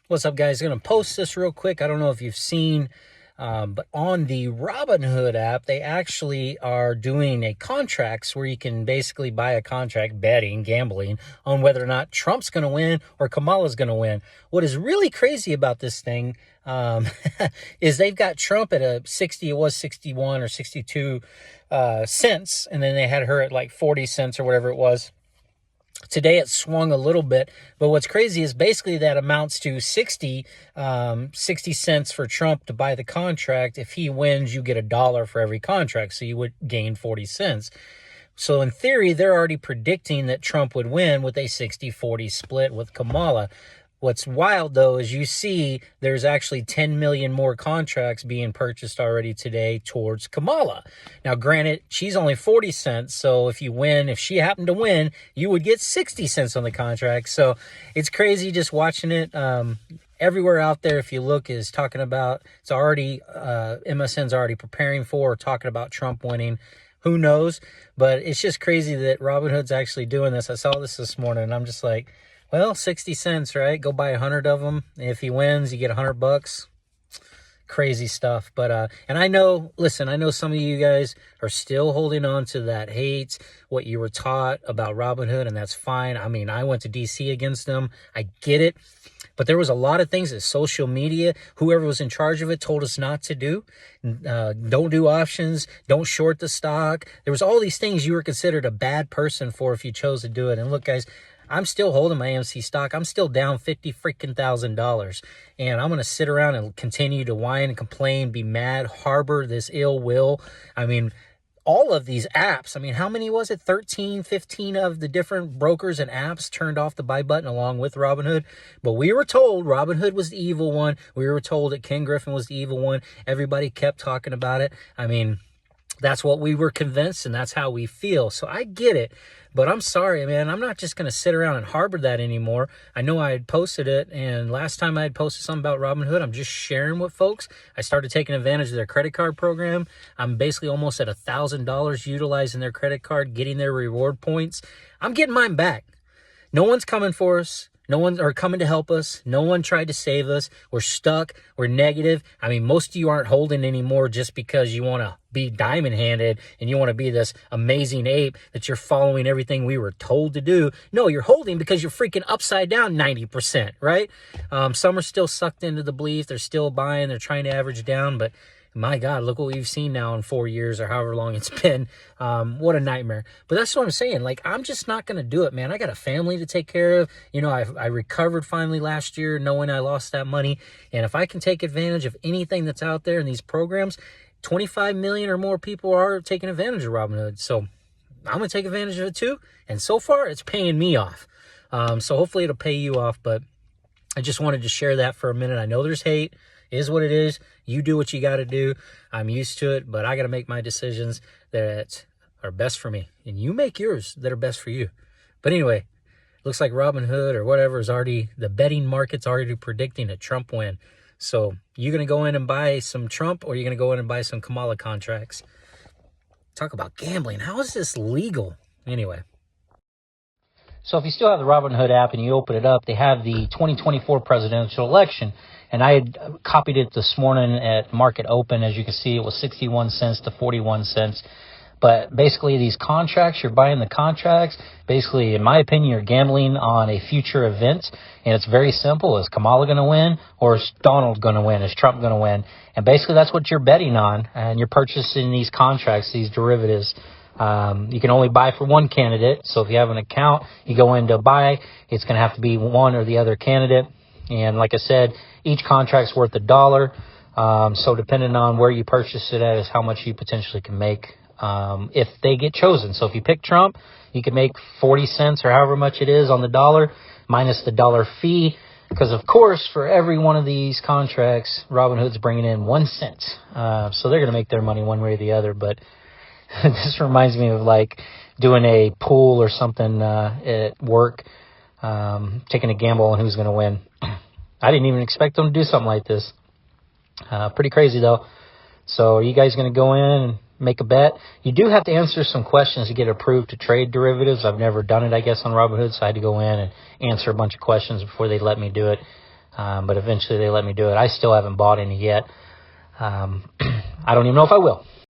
What's up, guys? I'm going to post this real quick. I don't know if you've seen, but on the Robinhood app, they actually are doing a contracts where you can basically buy a contract betting, gambling on whether or not Trump's going to win or Kamala's going to win. What is really crazy about this thing is they've got Trump at a 60, it was 61 or 62 cents, and then they had her at like 40 cents or whatever it was. Today it swung a little bit, but what's crazy is basically that amounts to 60 cents for Trump to buy the contract. If he wins, you get $1 for every contract, so you would gain 40 cents. So in theory, they're already predicting that Trump would win with a 60-40 split with Kamala. What's wild, though, is you see there's actually 10 million more contracts being purchased already today towards Kamala. Now, granted, she's only 40 cents, so if she happened to win, you would get 60 cents on the contract. So it's crazy just watching it. Everywhere out there, if you look, is talking about, it's already, MSN's already preparing for or talking about Trump winning. Who knows? But it's just crazy that Robinhood's actually doing this. I saw this morning, and I'm just like, well, 60 cents, right? Go buy 100 of them. If he wins, you get $100. Crazy stuff. But, and I know some of you guys are still holding on to that hate, what you were taught about Robinhood, and that's fine. I mean, I went to DC against them. I get it. But there was a lot of things that social media, whoever was in charge of it, told us not to do. Don't do options. Don't short the stock. There was all these things you were considered a bad person for if you chose to do it. And look, guys, I'm still holding my AMC stock. I'm still down $50,000. And I'm going to sit around and continue to whine and complain, be mad, harbor this ill will. I mean, all of these apps, I mean, how many was it? 13, 15 of the different brokers and apps turned off the buy button along with Robinhood. But we were told Robinhood was the evil one. We were told that Ken Griffin was the evil one. Everybody kept talking about it. I mean, that's what we were convinced, and that's how we feel. So I get it. But I'm sorry, man. I'm not just going to sit around and harbor that anymore. I know I had posted it, and last time I had posted something about Robinhood, I'm just sharing with folks. I started taking advantage of their credit card program. I'm basically almost at $1,000 utilizing their credit card, getting their reward points. I'm getting mine back. No one's coming for us. No one are coming to help us. No one tried to save us. We're stuck. We're negative. I mean, most of you aren't holding anymore just because you want to be diamond-handed and you want to be this amazing ape that you're following everything we were told to do. No, you're holding because you're freaking upside down 90%, right? Some are still sucked into the belief. They're still buying. They're trying to average down, but my God, look what we've seen now in 4 years or however long it's been. What a nightmare. But that's what I'm saying. Like, I'm just not going to do it, man. I got a family to take care of. You know, I recovered finally last year knowing I lost that money. And if I can take advantage of anything that's out there in these programs, 25 million or more people are taking advantage of Robinhood. So I'm going to take advantage of it too. And so far, it's paying me off. So hopefully it'll pay you off. But I just wanted to share that for a minute. I know there's hate. It is what it is. You do what you got to do. I'm used to it, but I got to make my decisions that are best for me. And you make yours that are best for you. But anyway, looks like Robinhood or whatever is already, the betting market's already predicting a Trump win. So you're going to go in and buy some Trump, or you're going to go in and buy some Kamala contracts. Talk about gambling. How is this legal? Anyway. So if you still have the Robinhood app and you open it up, they have the 2024 presidential election. And I had copied it this morning at market open. As you can see, it was 61 cents to 41 cents. But basically, these contracts, you're buying the contracts. Basically, in my opinion, you're gambling on a future event. And it's very simple. Is Kamala going to win, or is Donald going to win? Is Trump going to win? And basically, that's what you're betting on. And you're purchasing these contracts, these derivatives. You can only buy for one candidate. So if you have an account, you go in to buy, it's going to have to be one or the other candidate. And like I said, each contract's worth $1. So depending on where you purchase it at is how much you potentially can make if they get chosen. So if you pick Trump, you can make 40 cents or however much it is on the dollar minus the dollar fee. Because, of course, for every one of these contracts, Robinhood's bringing in 1 cent. So they're going to make their money one way or the other. But this reminds me of like doing a pool or something at work, taking a gamble on who's going to win. I didn't even expect them to do something like this. Pretty crazy, though. So are you guys going to go in and make a bet? You do have to answer some questions to get approved to trade derivatives. I've never done it, I guess, on Robinhood, so I had to go in and answer a bunch of questions before they let me do it. But eventually they let me do it. I still haven't bought any yet. I don't even know if I will.